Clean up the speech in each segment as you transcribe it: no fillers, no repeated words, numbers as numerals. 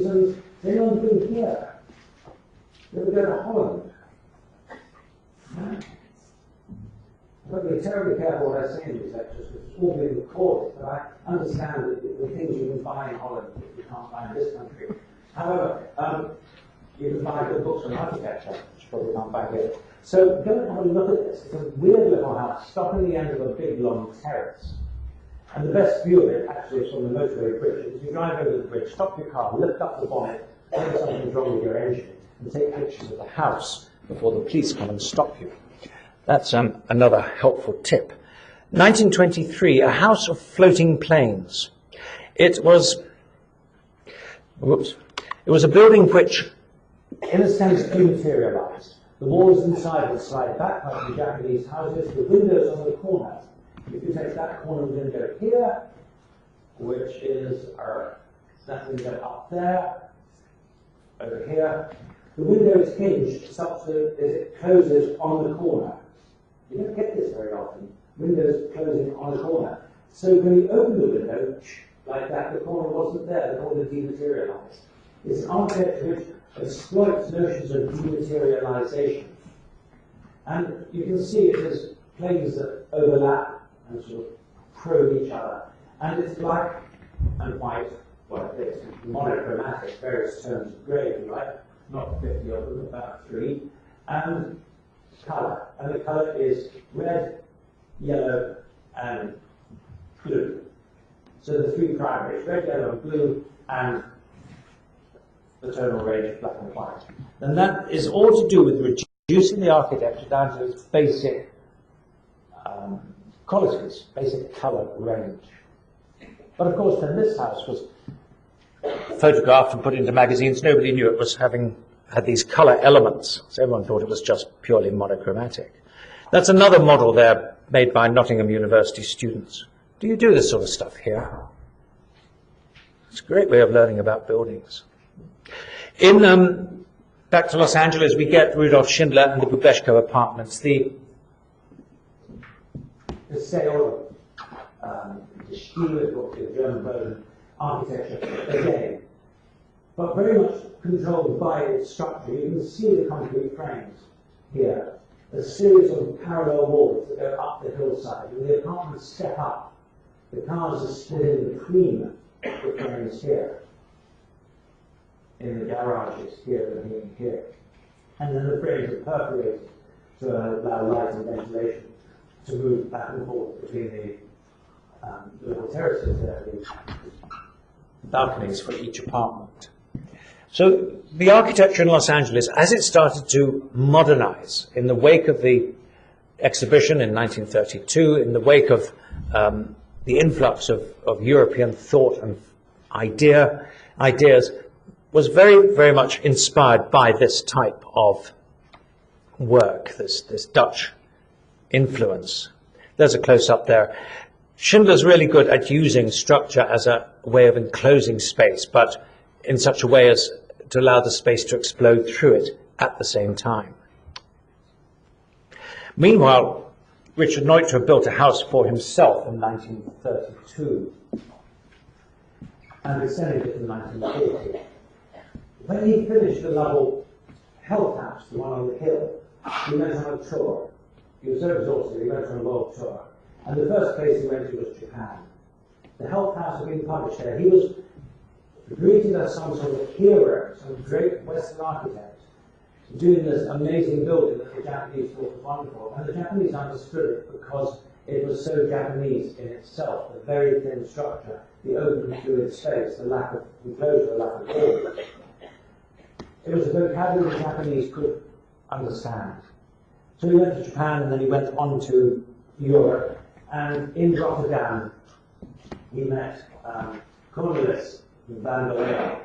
reasons, they don't do here. They would go to Holland. I've got to be terribly careful what I say in these lectures because it's all being recorded, but I understand that the things you can buy in Holland you can't buy in this country. However, you can buy good books on architecture, which you probably can't buy here. So go and have a look at this. It's a weird little house, stopping the end of a big long terrace. And the best view of it actually is from the motorway bridge. If you drive over the bridge, stop your car, lift up the bonnet, whether something's wrong with your engine, and take pictures of the house before the police come and stop you. That's another helpful tip. 1923, a house of floating planes. It was a building which, in a sense, dematerialized. The walls inside would slide back like the Japanese houses, the windows on the corner. If you take that corner window here, which is that window up there, over here, the window is hinged such that it closes on the corner. You don't get this very often. Windows closing on a corner. So when you open the window, like that, the corner wasn't there, the corner dematerialized. It's an architecture which exploits notions of dematerialization. And you can see it as planes that overlap and sort of probe each other. And it's black and white, well, it's monochromatic, various tones of grey, if you like, not 50 of them, about 3, and colour. And the colour is red, yellow, and blue. So the 3 primaries, red, yellow, and blue, and the tonal range of black and white. And that is all to do with reducing the architecture down to its basic qualities, basic colour range. But of course, when this house was photographed and put into magazines, nobody knew it was had these colour elements. So everyone thought it was just purely monochromatic. That's another model there made by Nottingham University students. Do you do this sort of stuff here? It's a great way of learning about buildings. In back to Los Angeles, we get Rudolf Schindler and the Bubeshko apartments. The sale of the Stiele book, the German version, architecture, again, but very much controlled by its structure. You can see the concrete frames here, a series of parallel walls that go up the hillside. When the apartments step up, the cars are split in between the frames here, in the garages here and here. And then the frames are perforated to allow light and ventilation to move back and forth between the little terraces there, the balconies for each apartment. So the architecture in Los Angeles, as it started to modernize in the wake of the exhibition in 1932, in the wake of the influx of European thought and ideas, was very, very much inspired by this type of work, this Dutch influence. There's a close-up there. Schindler's really good at using structure as a way of enclosing space, but in such a way as to allow the space to explode through it at the same time. Meanwhile, Richard Neutra built a house for himself in 1932 and extended it in 1940. When he finished the Lovell Health House, the one on the hill, he went on a tour. He was so exhausted, he went on a world tour. And the first place he went to was Japan. The Health House had been published there. He was greeted as some sort of hero, some great Western architect, doing this amazing building that the Japanese thought was wonderful. And the Japanese understood it because it was so Japanese in itself, the very thin structure, the open fluid space, the lack of enclosure, the lack of wall. It was a vocabulary the Japanese could understand. So he went to Japan and then he went on to Europe. And in Rotterdam, he met Cornelis van der Leyen,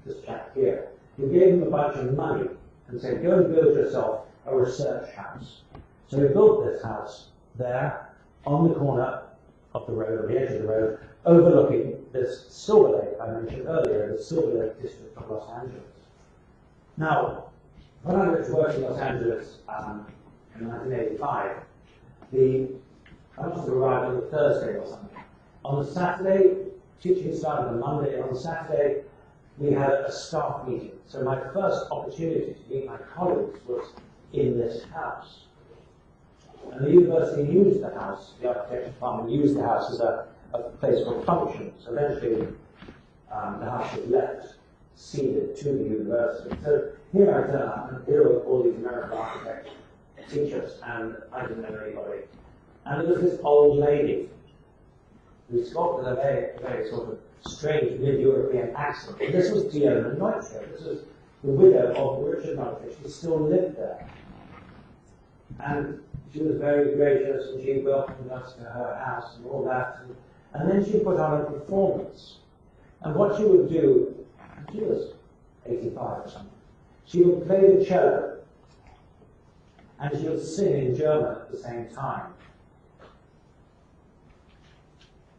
this chap here, who gave him a bunch of money and said, go and build yourself a research house. So he built this house there on the corner of the road, on the edge of the road, overlooking this Silver Lake I mentioned earlier, the Silver Lake district of Los Angeles. Now, when I went to work in Los Angeles in 1985, I must have arrived on the Thursday or something. On the Saturday, teaching started on Monday. On Saturday, we had a staff meeting. So my first opportunity to meet my colleagues was in this house. And the university used the house, the architecture department used the house as a place for functions. Eventually, the house was left ceded to the university. So here I turn up, and here were all these American architects, teachers, and I didn't know anybody. And there was this old lady who spoke with a very sort of strange mid-European accent. And this was Diona Neutra. This was the widow of Richard Neutra. She still lived there. And she was very gracious, and she welcomed us to her house and all that. And then she put on a performance. And what she would do, she was 85 or something, she would play the cello, and she would sing in German at the same time.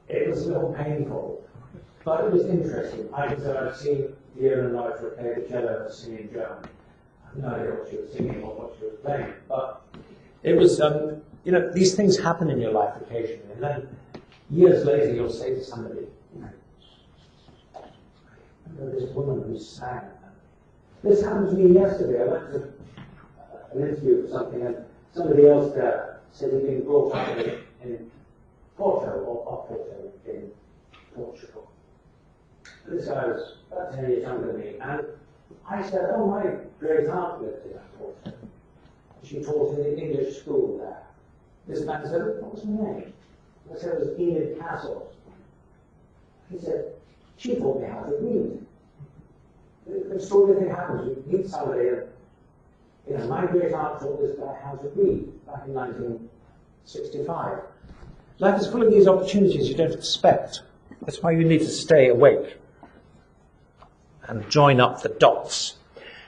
It was a little painful, but it was interesting. I said I'd seen Diona Neutra play the cello and sing in German. I have no idea what she was singing or what she was playing, but it was, you know, these things happen in your life occasionally, and then years later you'll say to somebody, you know, I know this woman who sang. This happened to me yesterday. I went to an interview for something, and somebody else there said he'd been brought up in Porto, or Porto, in Portugal. And this guy was about 10 years younger than me, and I said, oh, my great aunt lived in Porto. She taught in the English school there. This man said, what was her name? I said, it was Enid Castles. He said, she taught me how to read. The extraordinary thing happens, you meet somebody, and you know, my great aunt taught this guy how to read back in 1965. Life is full of these opportunities you don't expect. That's why you need to stay awake and join up the dots.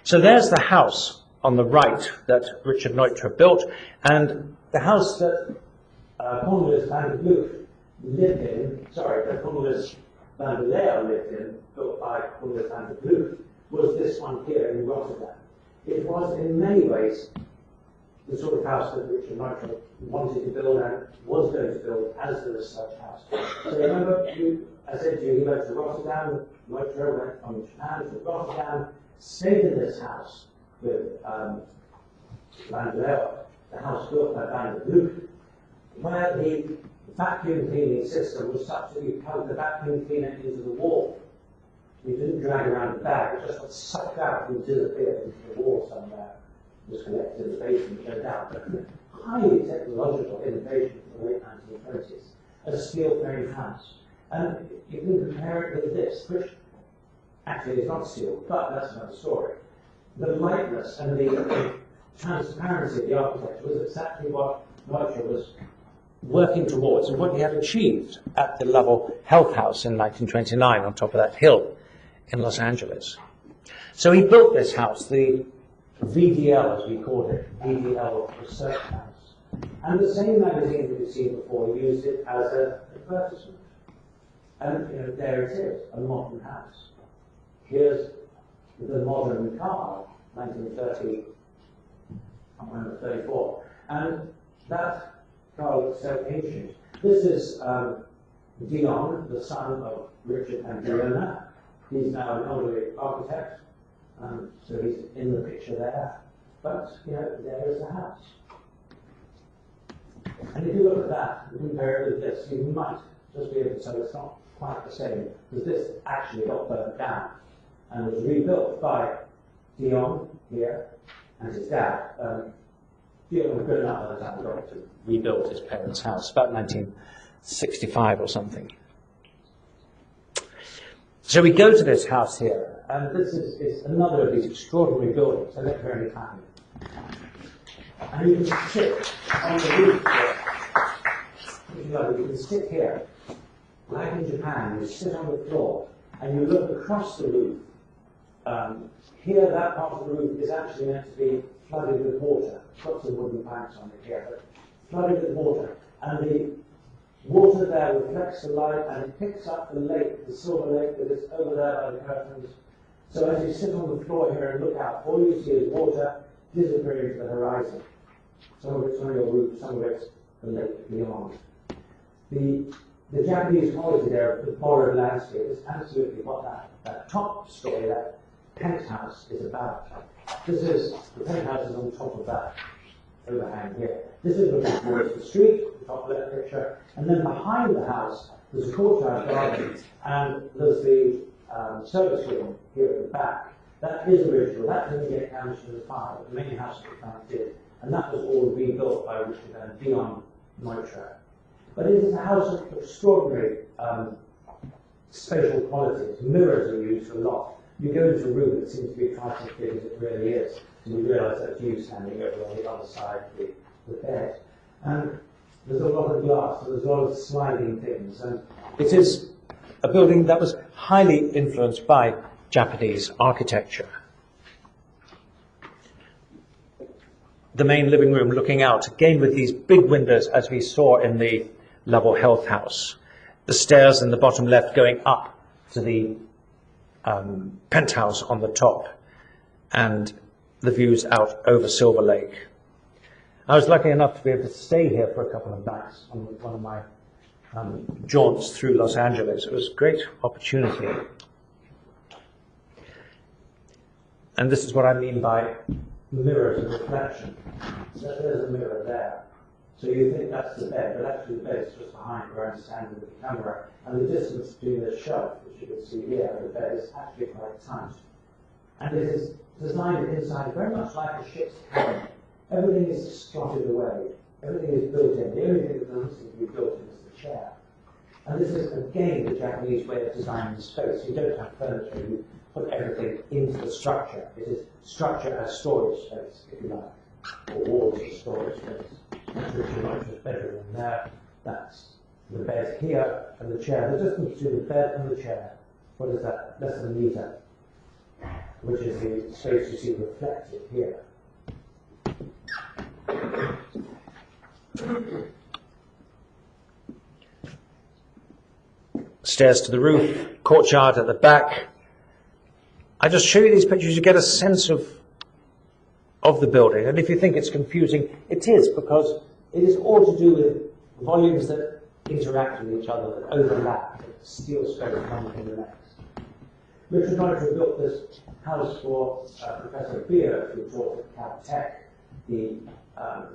So there's the house on the right that Richard Neutra built, and the house that Cornelis van der Kloot lived in, that Cornelis van der Leer lived in, built by Cornelis van der Kloot, was this one here in Rotterdam. It was in many ways the sort of house that Richard Neutra wanted to build and was going to build as the research house. So remember, I said to you, he went to Rotterdam, Neutra went from Japan to Rotterdam, stayed in this house with Van der Leer, the house built by Van der Kloot, where the vacuum cleaning system was such that you plugged the vacuum cleaner into the wall. You didn't drag around the bag, it just got sucked out and disappeared into the wall somewhere. It was collected in the basement, no doubt. But highly technological innovation in the late 1920s. A steel frame house. And you can compare it with this, which actually is not steel, but that's another story. The lightness and the transparency of the architecture was exactly what Neutra was working towards and what he had achieved at the Lovell Health House in 1929 on top of that hill in Los Angeles. So he built this house, the VDL as we called it, VDL Research House. And the same magazine that you've seen before used it as an advertisement. And you know, there it is, a modern house. Here's the modern car, 1930, I can't remember, 34. And that car looks so ancient. This is Dion, the son of Richard and Diona. He's now an elderly architect, so he's in the picture there. But, you know, there is the house. And if you look at that and compare it with this, you might just be able to say it's not quite the same, because this actually got burnt down and was rebuilt by Dion here and his dad. Dion was good enough at the time to rebuild his parents' house, about 1965 or something. So we go to this house here, and this is another of these extraordinary buildings. I look very tiny. And you can sit on the roof here. If you like, you can sit here. Like in Japan, you sit on the floor, and you look across the roof. Here, that part of the roof is actually meant to be flooded with water. Got some wooden planks on it here, but flooded with water. And the water there reflects the light, and it picks up the lake, the Silver Lake that is over there by the curtains. So as you sit on the floor here and look out, all you see is water disappearing to the horizon. Some of it's on your roof, some of it's the lake beyond. The the Japanese quality there of the borrowed landscape is absolutely what that top story, that penthouse is about. This is, the penthouse is on top of that overhang here. This is looking towards the street, the top left picture, and then behind the house there's a courtyard garden, and there's the service room here at the back. That is original, that didn't get damaged in the fire, but the main house that we found did. And that was all rebuilt by Richard and Dion Neutra. But it is a house of extraordinary spatial qualities. Mirrors are used a lot. You go into a room that seems to be twice as big as it really is, and you realise that's you standing over on the other side of the bed. And there's a lot of glass, so there's a lot of sliding things. And it is a building that was highly influenced by Japanese architecture. The main living room looking out, again with these big windows as we saw in the Lovell Health House. The stairs in the bottom left going up to the penthouse on the top, and the views out over Silver Lake. I was lucky enough to be able to stay here for a couple of nights on one of my jaunts through Los Angeles. It was a great opportunity. And this is what I mean by mirrors and reflection. So there's a mirror there. So you think that's the bed, but actually the bed is just behind where I'm standing with the camera. And the distance between the shelf, which you can see here, and the bed is actually quite tight. And it is designed inside very much like a ship's cabin. Everything is slotted away. Everything is built in. The only thing that doesn't seem to be built in is the chair. And this is, again, the Japanese way of designing the space. You don't have furniture. You put everything into the structure. It is structure as storage space, if you like, or walls as storage space. That's Richard Neutra's bedroom in there. That's the bed here and the chair. The distance between the bed and the chair, what is that? Less than a metre, which is the space you see reflected here. Stairs to the roof, courtyard at the back. I just show you these pictures, you get a sense of the building. And if you think it's confusing, it is, because it is all to do with volumes that interact with each other, that overlap, that steal space from one from the next. Richard Neutra built this house for Professor Beer, who taught at Caltech, the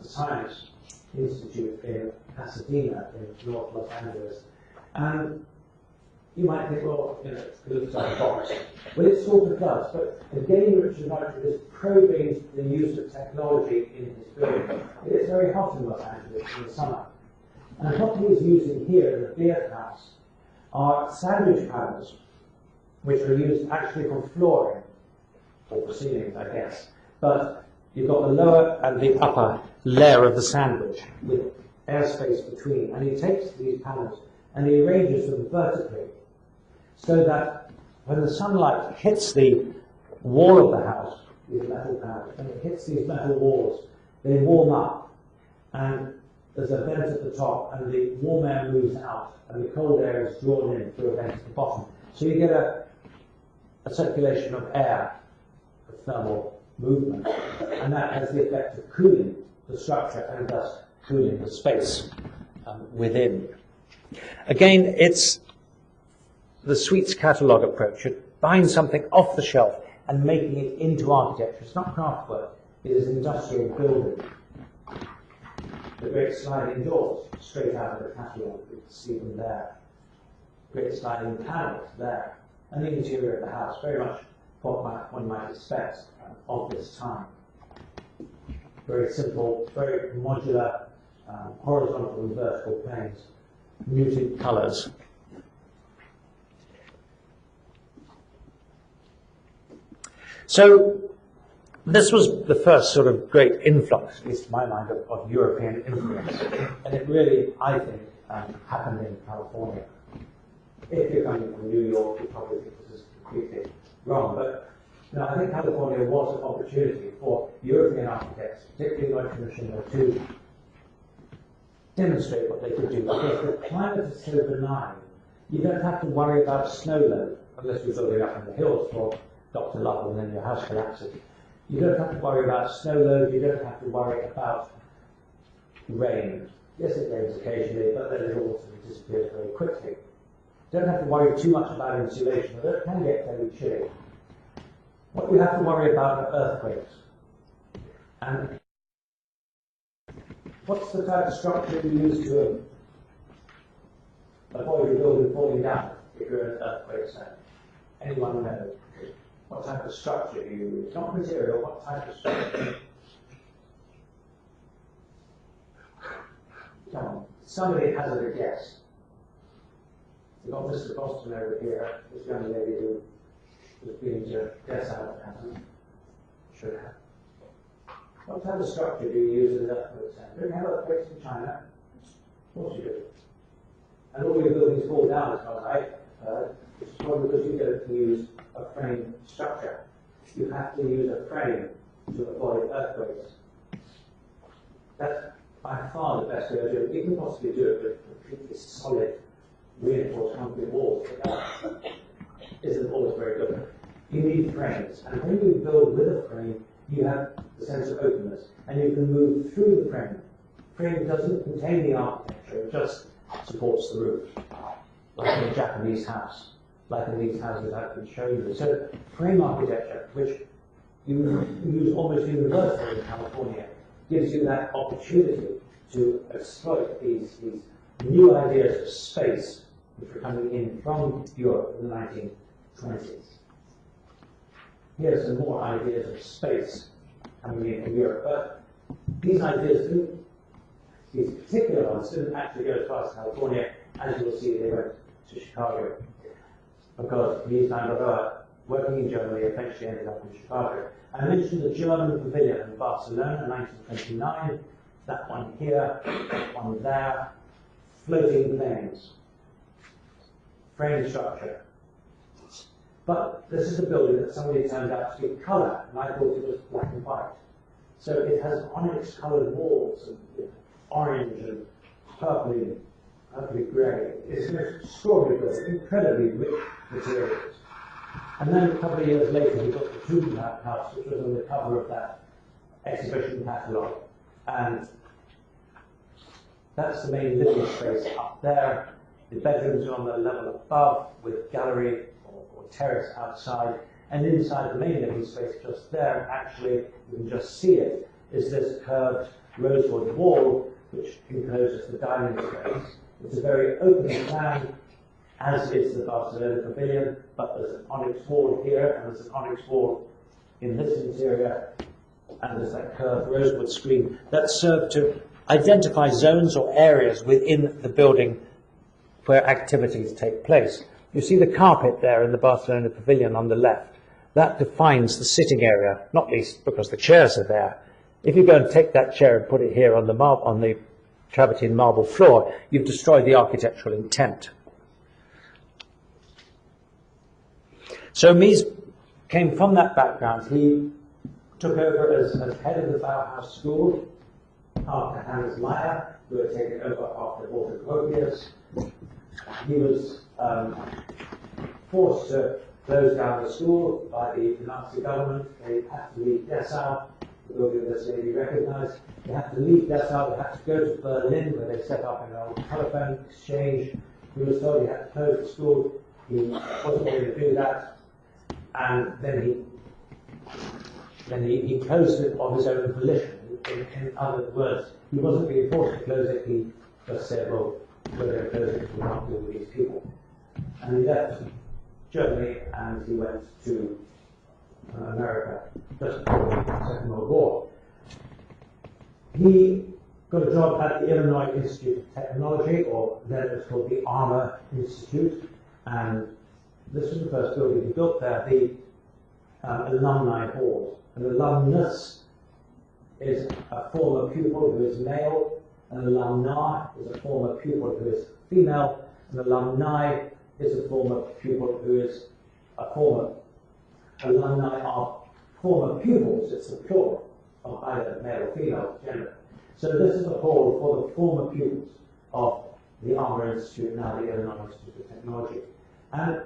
Science Institute in Pasadena, in North Los Angeles. And you might think, well, you know, it looks like a box. Well, it sort of does, but again, Richard Neutra is probing the use of technology in his building. It is very hot in Los Angeles in the summer. And what he is using here in the Beer House are sandwich panels, which are used actually for flooring, or for ceilings, I guess. But you've got the lower and the upper layer of the sandwich with airspace between. And he takes these panels and he arranges them vertically so that when the sunlight hits the wall of the house, these metal panels, and it hits these metal walls, they warm up. And there's a vent at the top, and the warm air moves out, and the cold air is drawn in through a vent at the bottom. So you get a circulation of air, of thermal movement, and that has the effect of cooling the structure and thus cooling the space within. Again, it's the Sweets catalogue approach. It buying something off the shelf and making it into architecture. It's not craft work, it is industrial building. The great sliding doors straight out of the catalogue, you can see them there. Great sliding panels there. And the interior of the house, very much what one might expect of this time. Very simple, very modular, horizontal and vertical planes, muted colours. So this was the first sort of great influx, at least to my mind, of European influence. And it really, I think, happened in California. If you're coming from New York, you probably think this is completely wrong. But you know, I think California was an opportunity for European architects, particularly Neutra and Schindler, to demonstrate what they could do. Because the climate is so benign, you don't have to worry about snow load, unless you're building up in the hills for Dr. Lovell and then your house collapses. You don't have to worry about snow load, you don't have to worry about rain. Yes, it rains occasionally, but then it also disappears very quickly. Don't have to worry too much about insulation, although it can get very chilly. What you have to worry about are earthquakes. And what's the type of structure you use to avoid your building falling down if you're in an earthquake zone? Anyone know? What type of structure do you use? Not material, what type of structure? Come on, somebody hazard a guess. We've got Mr. Boston over here, this young lady who was being to guess out hasn't. Should have. What type of structure do you use in an earthquake zone? Don't you have earthquakes in China? Of course you do. And all your buildings fall down, as far as I heard, which is probably because you don't use a frame structure. You have to use a frame to avoid earthquakes. That's by far the best way to do it. You can possibly do it with completely solid, reinforced concrete walls, but that isn't always very good. You need frames, and when you build with a frame, you have the sense of openness, and you can move through the frame. The frame doesn't contain the architecture, it just supports the roof, like in a Japanese house, like in these houses I've been showing you. So frame architecture, which you use almost universally in California, gives you that opportunity to exploit these new ideas of space which were coming in from Europe in the 1920s. Here are some more ideas of space coming in from Europe, but these ideas didn't, these particular ones didn't actually go as far as California. As you'll see, they went to Chicago, because Mies van der Rohe, working in Germany, eventually ended up in Chicago. I mentioned the German pavilion in Barcelona, 1929, that one here, that one there, floating planes, frame structure. But this is a building that somebody turned out to be colour, and I thought it was black and white. So it has onyx-coloured walls, and orange and purpley grey. It's an extraordinary building, incredibly rich materials. And then a couple of years later, we got the Tugendhat House, which was on the cover of that exhibition catalogue. And that's the main living space up there. The bedrooms are on the level above, with gallery or terrace outside. And inside the main living space, just there, actually, you can just see it, is this curved rosewood wall, which encloses the dining space. It's a very open plan, as is the Barcelona Pavilion, but there's an onyx wall here, and there's an onyx wall in this interior, and there's that curved rosewood screen that served to identify zones or areas within the building where activities take place. You see the carpet there in the Barcelona Pavilion on the left. That defines the sitting area, not least because the chairs are there. If you go and take that chair and put it here on the travertine marble floor, you've destroyed the architectural intent. So Mies came from that background. He took over as head of the Bauhaus School after Hans Meyer, who had taken over after Walter Gropius. He was forced to close down the school by the Nazi government. They had to leave Dessau, the building this lady recognized. They had to leave Dessau, they had to go to Berlin, where they set up an old telephone exchange. He was told he had to close the school. He wasn't going to do that. And then he closed it of his own volition. In other words, he wasn't being forced to close it. He just said, well, we're going to close it, we're not deal with these people. And he left Germany and he went to America just before the Second World War. He got a job at the Illinois Institute of Technology, or then it was called the Armour Institute, and this was the first building he built there, the Alumni Hall. An alumnus is a former pupil who is male, an alumna is a former pupil who is female, an alumni is a former pupil who is a former. Alumni are former pupils, it's the plural of either male or female gender. So this is a hall for the former pupils of the Armour Institute, now the Illinois Institute of Technology. And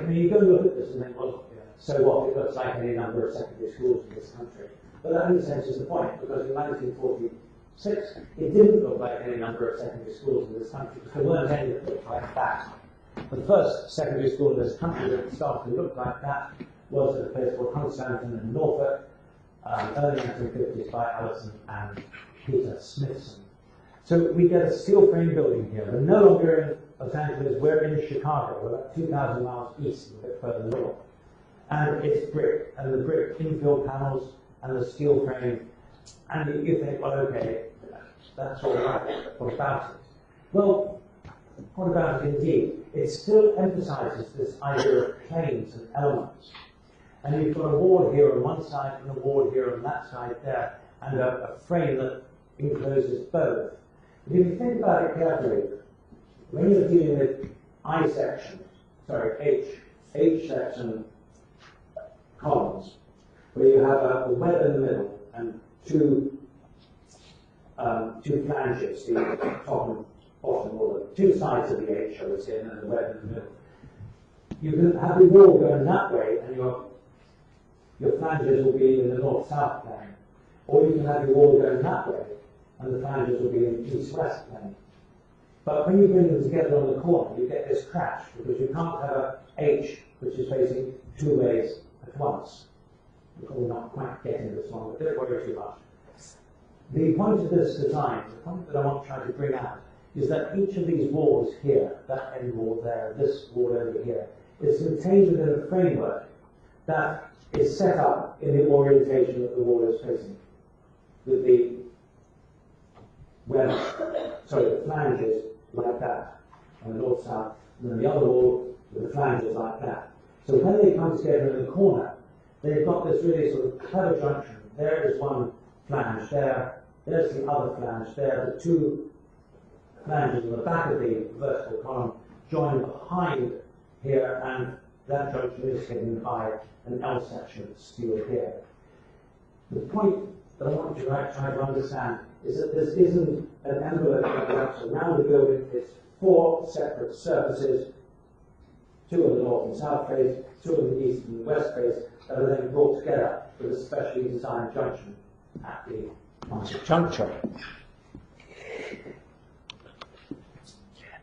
you go and look at this and think, well, so what? It looks like any number of secondary schools in this country. But that, in a sense, is the point, because in 1942, 1906, it didn't look like any number of secondary schools in this country, because there weren't any that looked like that. The first secondary school in this country that started to look like that was at a place called Hunstanton in Norfolk, early 1950s by Allison and Peter Smithson. So we get a steel frame building here. We're no longer in Los Angeles, we're in Chicago. We're about 2,000 miles east, a bit further north. And it's brick, and the brick infill panels and the steel frame. And you think, well, okay, that's all right. What about it? Well, what about it indeed? It still emphasizes this idea of planes and elements. And you've got a wall here on one side and a wall here on that side there, and a frame that encloses both. And if you think about it carefully, when you're dealing with H section columns, where you have a web in the middle and two flanges, the top and bottom, or the two sides of the H, I would say, and then the web in the middle. You can have the wall going that way, and your flanges will be in the north-south plane. Or you can have your wall going that way, and the flanges will be in the east-west plane. But when you bring them together on the corner, you get this crash, because you can't have a H which is facing two ways at once. We're not quite getting this one, but don't worry too much. The point of this design, the point that I want to try to bring out, is that each of these walls here, that end wall there, this wall over here, is contained within a framework that is set up in the orientation that the wall is facing, with the flanges like that, on the north-south, and then the other wall with the flanges like that. So when they come together in the corner, they've got this really sort of clever junction. There is one flange there, there's the other flange there, the two flanges on the back of the vertical column join behind here, and that junction is hidden by an L section of steel here. The point that I want you to try to understand is that this isn't an envelope that wraps around the building. It's four separate surfaces, two on the north and south face, two on the east and west face, that are then brought together with a specially designed junction at the point of juncture.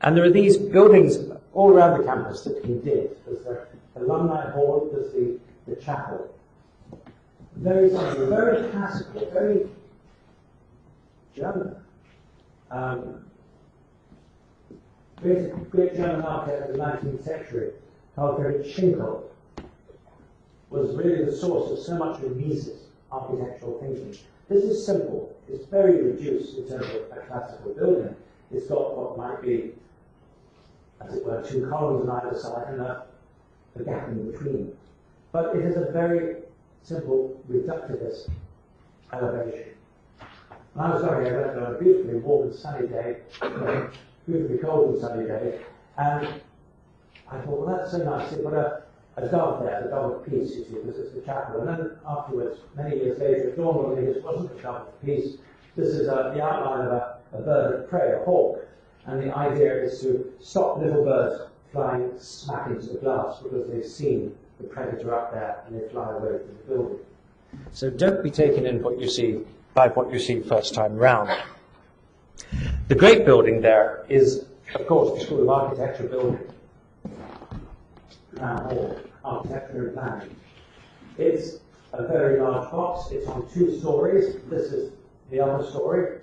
And there are these buildings all around the campus that he did. There's the alumni hall, there's the chapel. Very simple, very classical, very German. Great German architect of the 19th century, Carl Friedrich Schinkel, was really the source of so much of Mises' architectural thinking. This is simple. It's very reduced in terms of a classical building. It's got what might be, as it were, two columns on either side and a gap in between. But it is a very simple reductivist elevation. And I was lucky, I went on a beautifully warm and sunny day, beautifully cold and sunny day, and I thought, well, that's so nice. They put a dove there, the dove of peace, you see, because it's the chapel. And then afterwards, many years later, it dawned on me this wasn't a dove of peace. This is the outline of a bird of prey, a hawk. And the idea is to stop little birds flying smack into the glass because they've seen the predator up there and they fly away from the building. So don't be taken in what you see by what you see first time round. The great building there is, of course, the School of Architecture building. Architecture and planning. It's a very large box. It's on 2 stories. This is the upper story.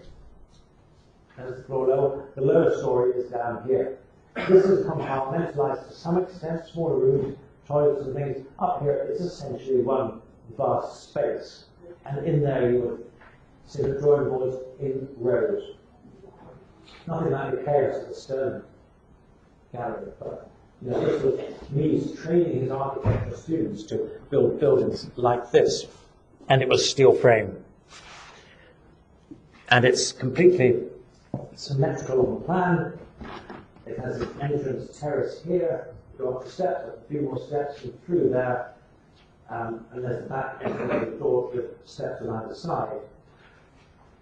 There's the floor level. The lower story is down here. This is compartmentalized to some extent, smaller rooms, toilets and things. Up here, it's essentially one vast space. And in there you would see the drawing boards in rows. Nothing like the chaos at the Stern Gallery, but this was Mies training his architecture students to build buildings like this. And it was steel frame. And it's completely symmetrical on the plan. It has an entrance terrace here. Go up the steps, a few more steps, and through there. And there's the back entrance door with steps on either side.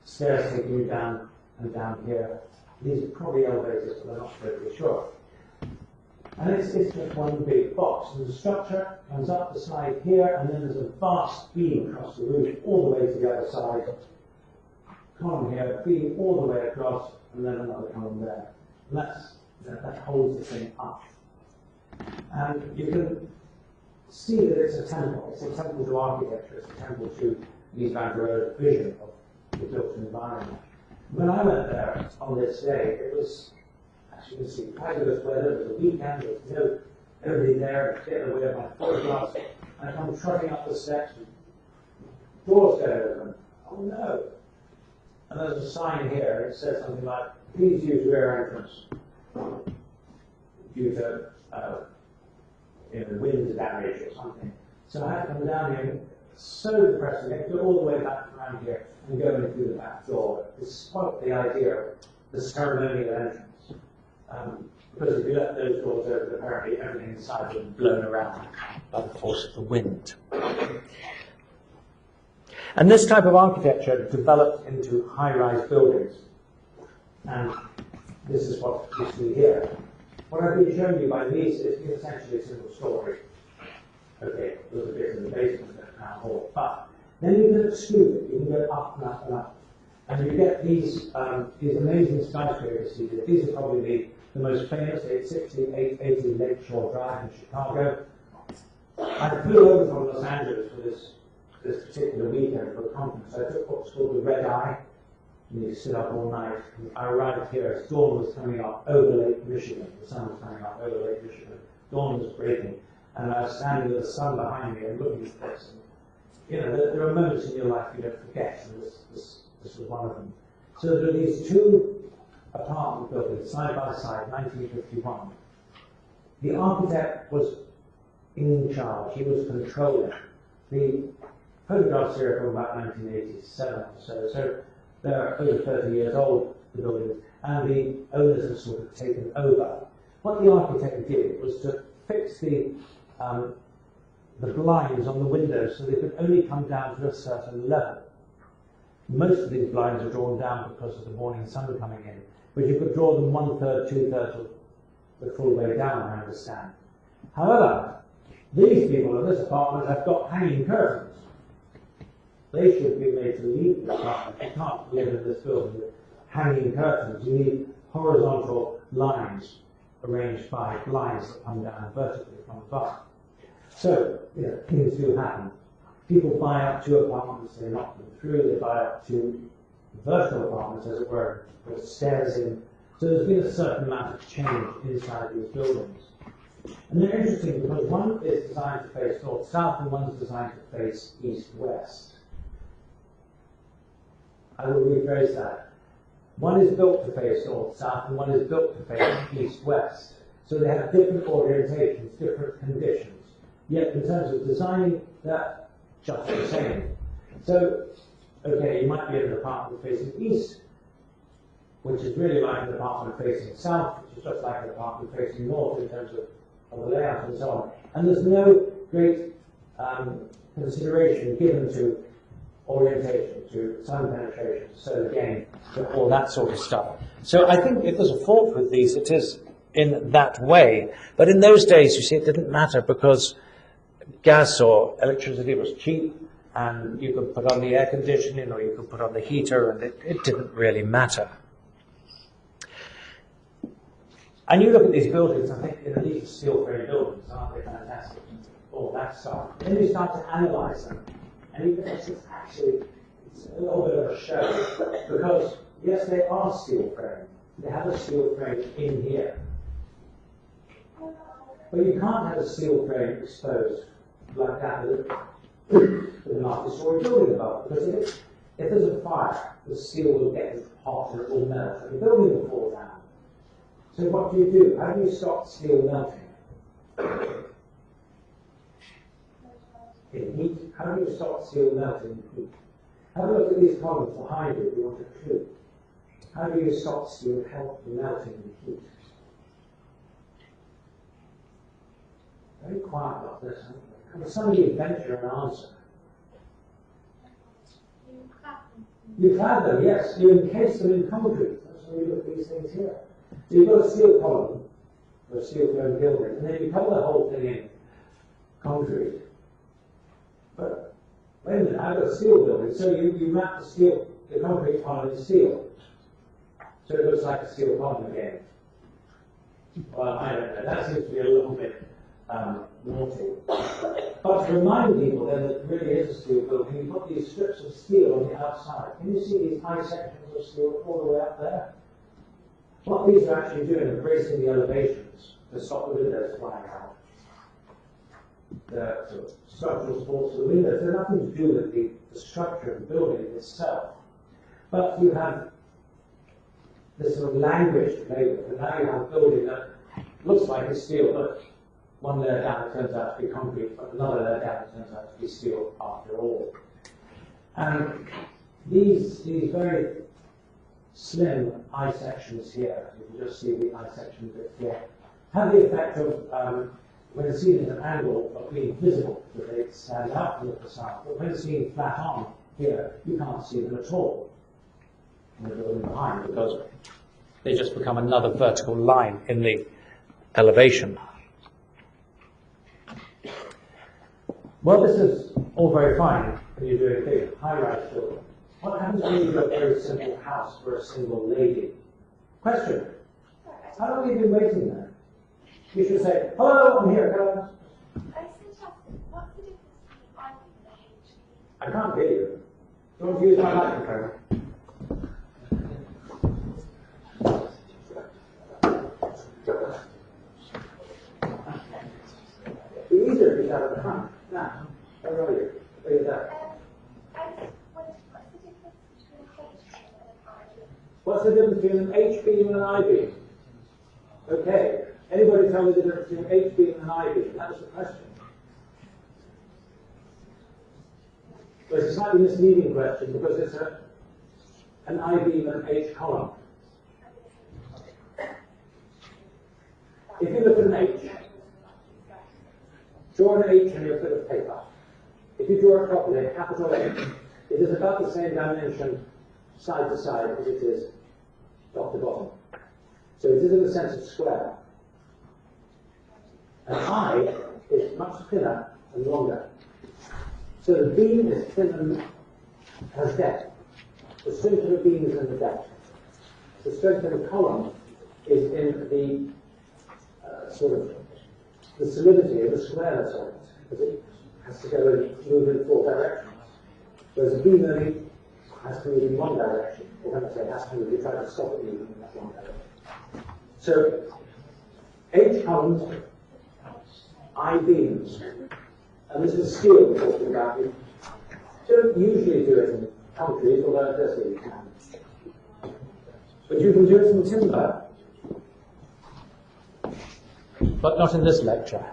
Stairs taking you down and down here. These are probably elevators, but I'm not totally sure. And it's just one big box. And the structure comes up the side here, and then there's a vast beam across the roof all the way to the other side. column here feeding all the way across, and then another column there. And that holds the thing up. And you can see that it's a temple. It's a temple to architecture. It's a temple to Mies van der Rohe's vision of the built environment. When I went there on this day, it was, as you can see, fabulous weather. It was a weekend. There was everybody there to get away with my photographs. And I come trotting up the steps, and doors go open. Oh no! And there's a sign here. It says something like, "Please use rear entrance due to wind damage or something." So I had to come down here. So depressing. I had to go all the way back around here and go in through the back door, despite the idea of the ceremonial entrance. Because if you left those doors open, apparently everything inside would be blown around by the force of the wind. And this type of architecture developed into high-rise buildings. And this is what you see here. What I've been showing you by these is essentially a single story. Okay, there's a bit in the basement of the town hall. But then you can extrude it. You can go up and up and up. And you get these amazing skyscrapers here. These are probably the most famous, 860, 880 Lakeshore Drive in Chicago. I flew over from Los Angeles for this particular weekend for a conference. I took what's called the Red Eye, and you sit up all night. And I arrived here as dawn was coming up over Lake Michigan. The sun was coming up over Lake Michigan. Dawn was breaking. And I was standing with the sun behind me and looking at this. And, you know, there are moments in your life you don't forget, and this was one of them. So there are these two apartment buildings, side by side, 1951. The architect was in charge. He was controlling. The photographs here are from about 1987 or so. So they're over 30 years old, the buildings, and the owners have sort of taken over. What the architect did was to fix the blinds on the windows so they could only come down to a certain level. Most of these blinds are drawn down because of the morning sun coming in, but you could draw them 1/3, 2/3 of the full way down, I understand. However, these people in this apartment have got hanging curtains. They should be made to leave the apartment. You can't live in this building with hanging curtains. You need horizontal lines arranged by blinds that come down vertically from above. So, you know, things do happen. People buy up two apartments, they knock them through, they buy up two vertical apartments, as it were, with stairs in. So there's been a certain amount of change inside these buildings. And they're interesting because one is designed to face north-south and one is designed to face east-west. I will rephrase that. One is built to face north-south and one is built to face east-west. So they have different orientations, different conditions. Yet in terms of designing, they're just the same. So, okay, you might be in an apartment facing east, which is really like an apartment facing south, which is just like an apartment facing north in terms of the layout and so on. And there's no great consideration given to orientation, to sun penetration, to solar gain, to all that sort of stuff. So I think if there's a fault with these, it is in that way. But in those days, you see, it didn't matter because gas or electricity was cheap, and you could put on the air conditioning or you could put on the heater, and it didn't really matter. And you look at these buildings and think, you know, these are steel frame buildings, aren't they fantastic? All that stuff. Then you start to analyze them, and you realize it's actually a little bit of a show, because yes, they are steel frame. They have a steel frame in here. But you can't have a steel frame exposed like that with a multi-story building above, because if there's a fire, the steel will get hot and it will melt, and the building will fall down. So what do? How do you stop steel melting? In heat. How do you stop steel melting in heat? Have a look at these columns behind you if you want a clue. How do you stop steel melting in heat? Very quiet about this, aren't they? Can somebody venture an answer? You clad them, yes. You encase them in concrete. That's why you look at these things here. So you've got a steel column, or a steel frame building, and then you cover the whole thing in concrete. But wait a minute, I've got a steel building, so you wrap the steel the concrete column is steel. So it looks like a steel column again. Well, I don't know. That seems to be a little bit naughty. But to remind people then that it really is a steel building, you put these strips of steel on the outside. Can you see these high sections of steel all the way up there? What these are actually doing is bracing the elevations to stop the windows flying out. The sort of structural supports of the windows. They're nothing to do with the structure of the building itself. But you have this sort of language to play with, and now you have a building that looks like it's steel, but one layer down it turns out to be concrete, but another layer down it turns out to be steel after all. And these very slim eye sections here, you can just see the eye section bit here, have the effect of, when seen at an angle, of being visible, that they stand out from the facade. But when seen flat on here, you can't see them at all in the building behind, because they just become another vertical line in the elevation. Well, this is all very fine when you're doing a big high-rise building. What happens when you do a very simple house for a single lady? Question. How long have you been waiting there? You should say, hello, I'm here. Hello. What's the difference between I and the HB? I can't hear you. Do you want to use my microphone? Be easier if you sat at the front. Now, where are you? Where are you there? What's the difference between an I-beam? What's the difference between an H-beam and an I-beam? Okay. Anybody tell me the difference between an H-beam and an I-beam? That was the question. Well, it's a slightly misleading question because it's an I-beam and an H-column. If you look at an H, draw an H on your bit of paper. If you draw it properly, a capital H, it is about the same dimension side to side as it is top to bottom. So it is in the sense of square. An I is much thinner and longer. So the beam is thin and has depth. The strength of the beam is in the depth. The strength of the column is in the sort of the solidity of the squareness of it, because it has to go and move in 4 directions. Whereas a beam only has to move in 1 direction. Or when I say has to move, you try to stop it moving in that 1 direction. So H columns, I beams, and this is steel we're talking about. You don't usually do it in concrete, although it does you can. But you can do it in timber. But not in this lecture.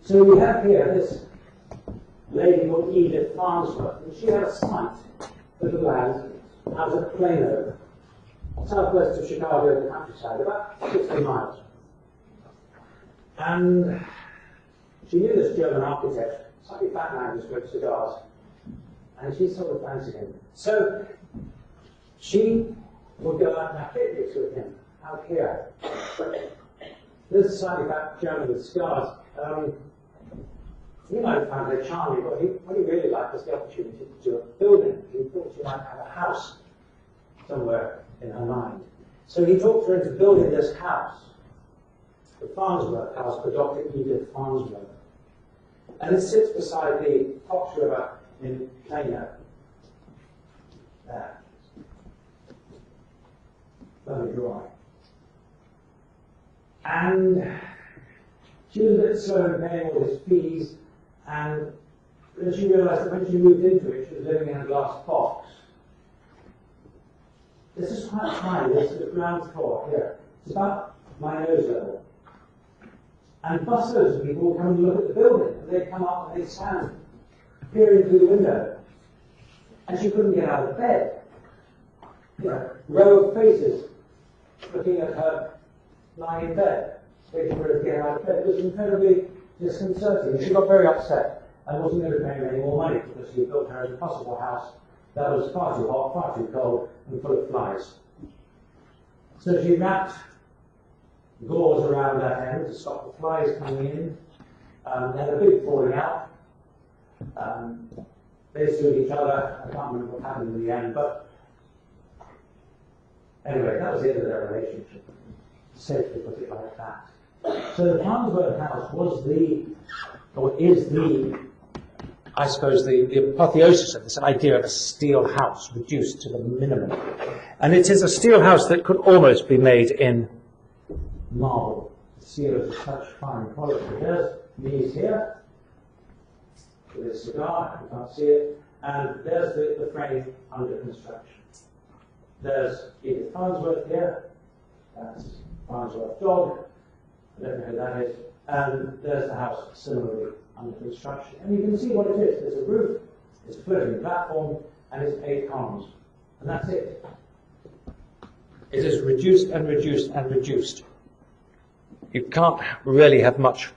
So we have here this lady called Edith Farnsworth, and she had a slight bit of land out at Plano, southwest of Chicago, in the countryside, about 60 miles. And she knew this German architect, slightly fat man who smoked cigars, and she sort of fancied him. So she would go out and have picnics with him out here. This slightly fat German with cigars, he might have found her charming, but what he really liked was the opportunity to do a building. He thought she might have a house somewhere in her mind. So he talked her into building this house, the Farnsworth House for Dr. Edith Farnsworth. And it sits beside the Fox River in Plano. There. Lovely drawing. And she was a bit slow in paying all his fees, and then she realized that when she moved into it, she was living in a glass box. This is quite high, this is the ground floor here. It's about my nose level. And busloads of people will come and look at the building, and they come up and they stand peering through the window. And she couldn't get out of bed. You know, row of faces looking at her lying in bed, waiting for her to get out of bed. It was incredibly disconcerting. She got very upset and wasn't going to pay him any more money because he built her an impossible house that was far too hot, far too cold, and full of flies. So she wrapped gauze around that end to stop the flies coming in. They had a big falling out. they sued each other. I can't remember what happened in the end, but anyway, that was the end of their relationship. Safe to put it like that. So the Farnsworth House was is I suppose, the apotheosis of this idea of a steel house reduced to the minimum. And it is a steel house that could almost be made in marble. The steel is such fine quality. There's Mies here, with his cigar, you can't see it, and there's the frame under construction. There's Edith Farnsworth here, that's Farnsworth dog, I don't know who that is, and there's the house similarly under construction. And you can see what it is. There's a roof, it's a floating platform, and it's 8 columns. And that's it. It is reduced and reduced and reduced. You can't really have much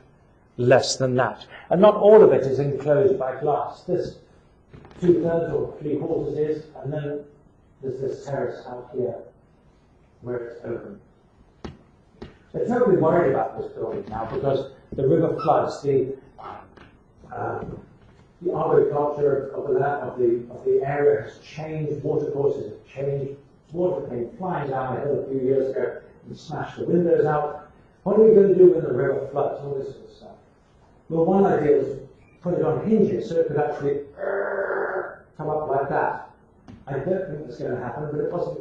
less than that. And not all of it is enclosed by glass. This 2/3 or 3/4 is, and then there's this terrace out here where it's open. They're totally worried about this building now because the river floods, the arboriculture of the area has changed, water courses have changed, water came flying down the hill a few years ago and smashed the windows out. What are we going to do when the river floods? All this sort of stuff. Well, one idea was put it on hinges so it could actually come up like that. I don't think that's going to happen, but it wasn't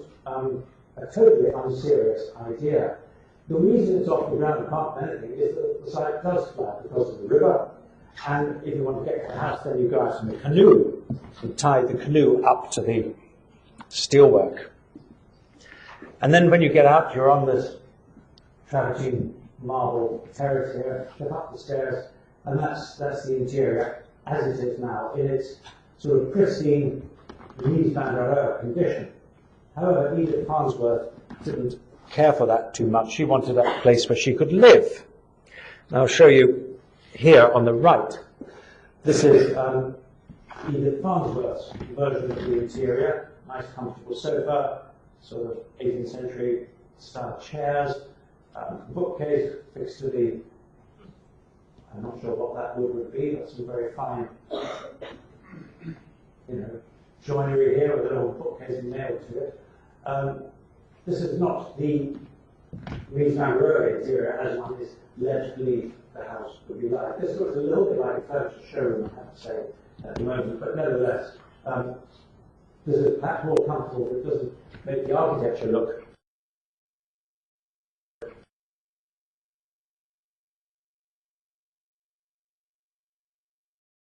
a totally unserious idea. The reason it's off the ground and can't do anything is that the site does flood because of the river. And if you want to get to the house, then you go out in the canoe and tie the canoe up to the steelwork. And then when you get out, you're on this travertine marble terrace here, step up the stairs, and that's the interior as it is now, in its sort of pristine Mies van der Rohe condition. However, Edith Farnsworth didn't care for that too much. She wanted a place where she could live. And I'll show you here on the right. This is Edith Farnsworth's version of the interior. Nice comfortable sofa, sort of 18th century style chairs, bookcase fixed to the, I'm not sure what that would be, but some very fine, joinery here with a little bookcase nailed to it. This is not the Mies van der Rohe interior as one is led to believe the house would be like. This looks a little bit like a furniture showroom, I have to say, at the moment, but nevertheless, this is perhaps more comfortable, but it doesn't make the architecture look